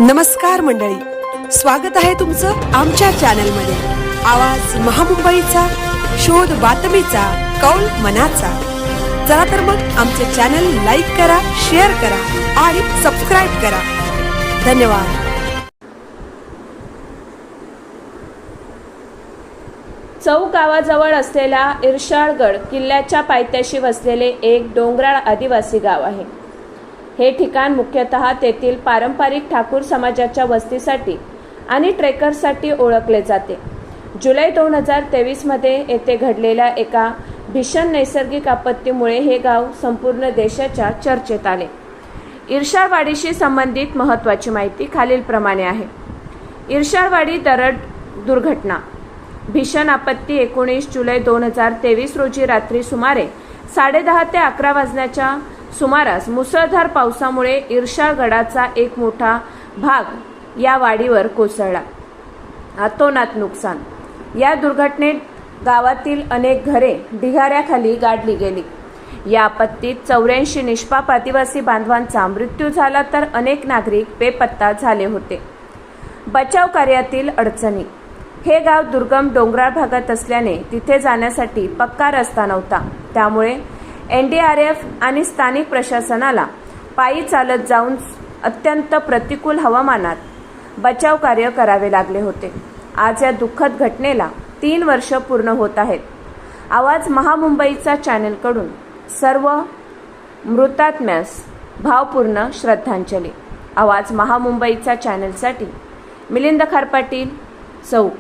नमस्कार मंडळी, स्वागत आहे तुमचं आमच्या चॅनलमध्ये। आवाज महामुंबईचा, शोध बातमीचा, कौल मनाचा। चला तर मग आमचे चॅनल लाईक करा, शेअर करा आणि सबस्क्राइब करा। धन्यवाद। चौक गावाजवळ असलेला इर्शाळगड किल्ल्याच्या पायथ्याशी वसलेले एक डोंगराळ आदिवासी गाव आहे। हे ठिकाण मुख्यतः तेथील पारंपरिक ठाकूर समाजाच्या वस्तीसाठी आणि ट्रेकर्ससाठी ओळखले जाते। जुलै 2023 मध्ये येथे घडलेल्या एका भीषण नैसर्गिक आपत्तीमुळे हे गाव संपूर्ण देशाच्या चर्चेत आले। इर्शाळवाडीशी संबंधित महत्त्वाची माहिती खालीलप्रमाणे आहे। इर्शाळवाडी दरड दुर्घटना। भीषण आपत्ती 19 जुलै 2023 रोजी रात्री सुमारे 10:30 ते 11 वाजण्याच्या सुमारास मुसळधार पावसामुळे इर्शाळगडाचा एक मोठा भाग या वाडीवर कोसळला। अतोनात नुकसान। या दुर्घटनेत गावातील अनेक घरे ढिगाऱ्याखाली गाडली गेली। या आपत्तीत 84 निष्पाप आदिवासी बांधवांचा मृत्यू झाला तर अनेक नागरिक बेपत्ता झाले होते। बचाव कार्यातील अडचणी। हे गाव दुर्गम डोंगराळ भागात असल्याने तिथे जाण्यासाठी पक्का रस्ता नव्हता। त्यामुळे NDRF आणि स्थानिक प्रशासनाला पायी चालत जाऊन अत्यंत प्रतिकूल हवामानात बचाव कार्य करावे लागले होते। आज या दुःखद घटनेला 3 वर्ष पूर्ण होत आहेत। आवाज महामुंबईचा चॅनलकडून सर्व मृतात्म्यास भावपूर्ण श्रद्धांजली। आवाज महामुंबईचा चॅनलसाठी मिलिंद खारपाटील, चौक।